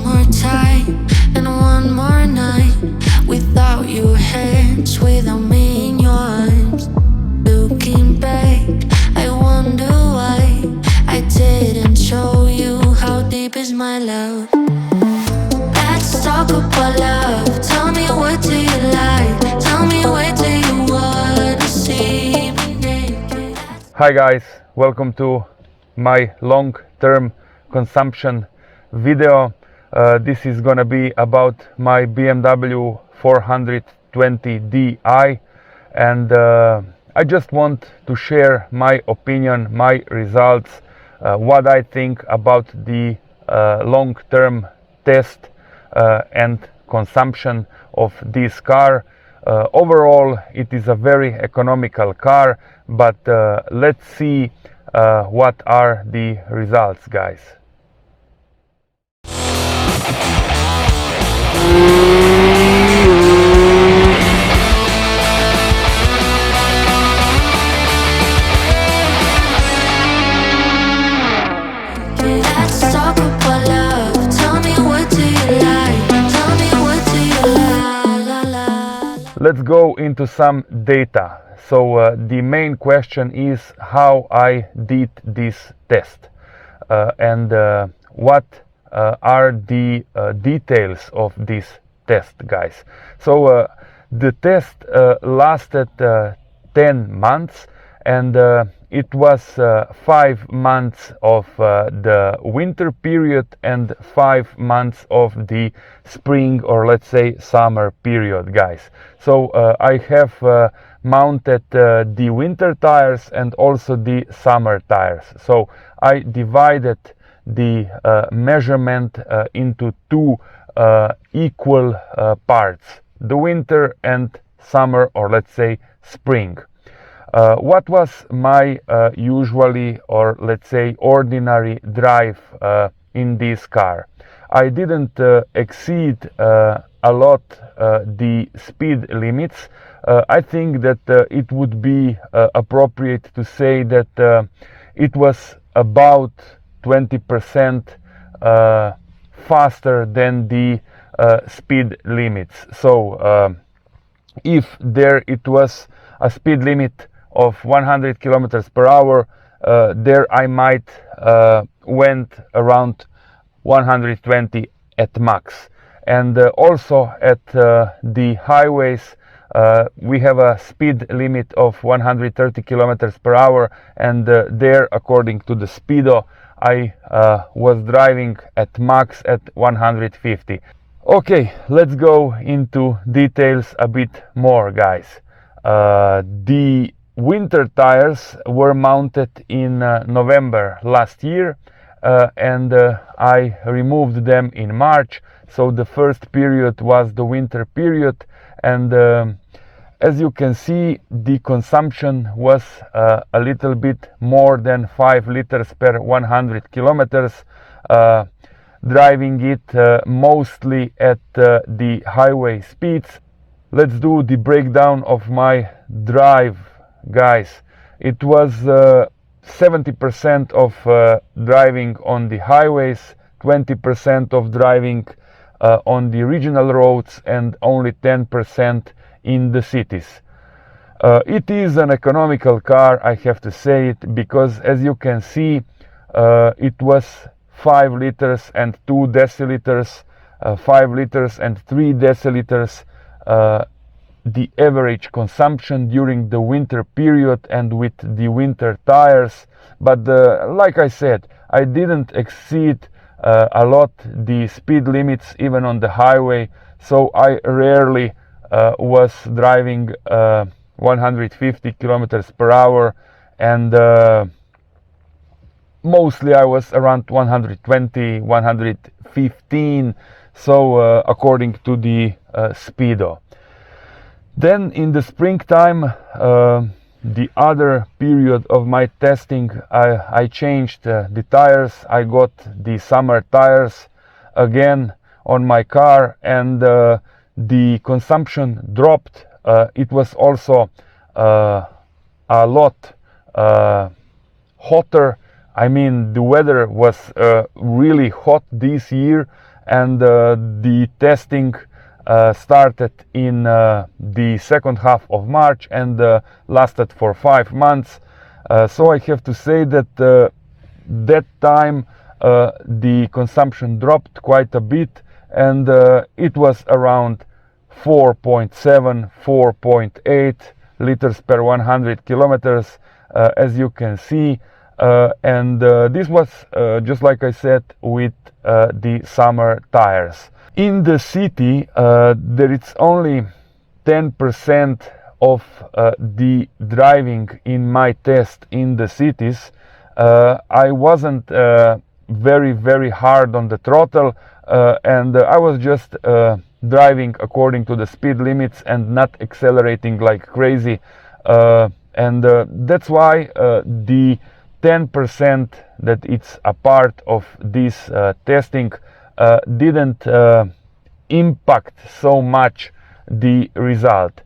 more time and one more night without your hands, without me in your arms. Looking back, I wonder why I didn't show you how deep is my love. Let's talk about love. Tell me, what do you like? Tell me, where do you wanna see me naked? Hi guys, welcome to my long-term consumption video. This is gonna be about my BMW 420dA, and I just want to share my opinion, my results, what I think about the long-term test and consumption of this car. Overall, it is a very economical car, but let's see what are the results, guys. Let's talk about love. Tell me, what do you like? Tell me, what do you like? Let's go into some data. So the main question is how I did this test and what are the details of this test, guys. So the test lasted 10 months, and it was 5 months of the winter period and 5 months of the spring, or let's say summer period, guys. So I have mounted the winter tires and also the summer tires. So I divided the measurement into two equal parts, the winter and summer, or let's say spring. What was my usually, or let's say ordinary drive in this car? I didn't exceed a lot the speed limits. I think that it would be appropriate to say that it was about 20% faster than the speed limits. So if there it was a speed limit of 100 kilometers per hour, there I might went around 120 at max. And also at the highways we have a speed limit of 130 kilometers per hour, and there, according to the speedo, I was driving at max at 150. Okay, let's go into details a bit more, guys. The winter tires were mounted in November last year, and I removed them in March. So the first period was the winter period, and as you can see, the consumption was a little bit more than 5 liters per 100 kilometers, driving it mostly at the highway speeds. Let's do the breakdown of my drive, guys. It was 70% of driving on the highways, 20% of driving on the regional roads, and only 10% in the cities. It is an economical car, I have to say it, because as you can see, it was 5 liters and 2 deciliters, 5 liters and 3 deciliters, the average consumption during the winter period and with the winter tires. But like I said, I didn't exceed a lot the speed limits even on the highway, so I rarely was driving 150 kilometers per hour, and mostly I was around 120, 115, so according to the speedo. Then in the springtime, the other period of my testing, I changed the tires. I got the summer tires again on my car, and the consumption dropped. It was also a lot hotter. I mean, the weather was really hot this year, and the testing started in the second half of March and lasted for 5 months. So I have to say that that time the consumption dropped quite a bit, and it was around 4.7, 4.8 liters per 100 kilometers, as you can see. And this was, just like I said, with the summer tires. In the city, there is only 10% of the driving in my test in the cities. I wasn't very hard on the throttle, and I was just driving according to the speed limits and not accelerating like crazy. And that's why the 10% that it's a part of this testing didn't impact so much the result.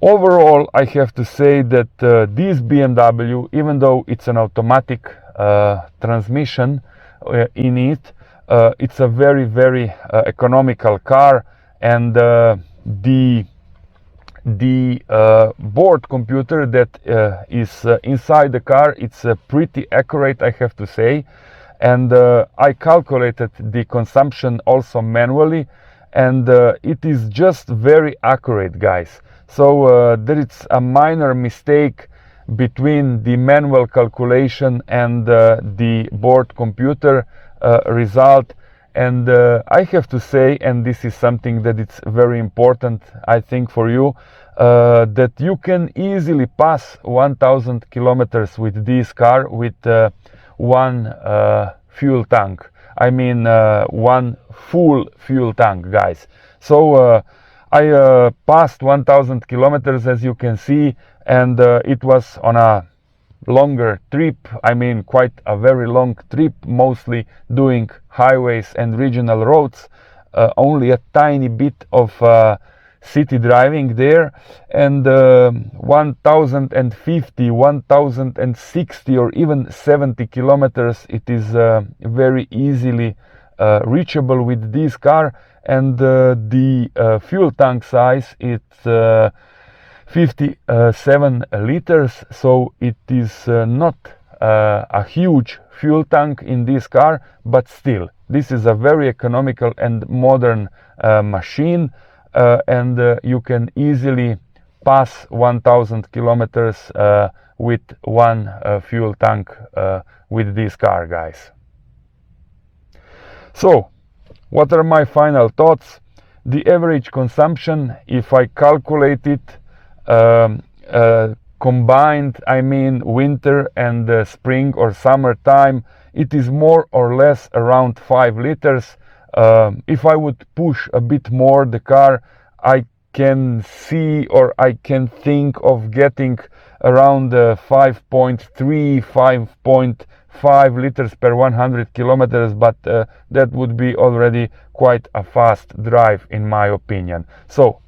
Overall, I have to say that this BMW, even though it's an automatic transmission in it, it's a very economical car, and the board computer that is inside the car, it's pretty accurate, I have to say. And I calculated the consumption also manually, and it is just very accurate, guys. So there is a minor mistake between the manual calculation and the board computer result. And I have to say, and this is something that it's very important, I think, for you, that you can easily pass 1000 kilometers with this car with one fuel tank. I mean, one full fuel tank, guys. So I passed 1000 kilometers, as you can see, and it was on a longer trip. I mean, quite a very long trip, mostly doing highways and regional roads, only a tiny bit of city driving there. And 1050, 1060 or even 70 kilometers, it is very easily reachable with this car. And the fuel tank size, it's 57 liters, so it is not a huge fuel tank in this car, but still, this is a very economical and modern machine, and you can easily pass 1000 kilometers with one fuel tank with this car, guys. So, what are my final thoughts? The average consumption, if I calculate it, combined, I mean winter and spring or summer time, it is more or less around 5 liters. If I would push a bit more the car, I can see, or I can think of getting around 5.3, 5.5 liters per 100 kilometers, but that would be already quite a fast drive in my opinion. So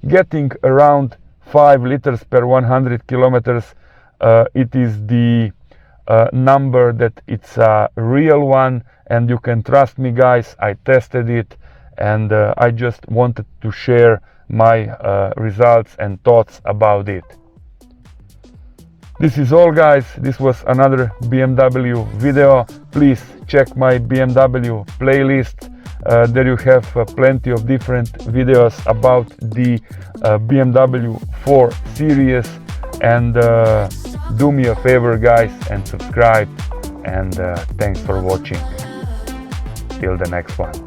getting around 5 liters per 100 kilometers, it is the number that it's a real one, and you can trust me, guys. I tested it, and I just wanted to share my results and thoughts about it. This is all, guys. This was another BMW video. Please check my BMW playlist. There you have plenty of different videos about the BMW 4 Series, and do me a favor, guys, and subscribe, and thanks for watching. Till the next one.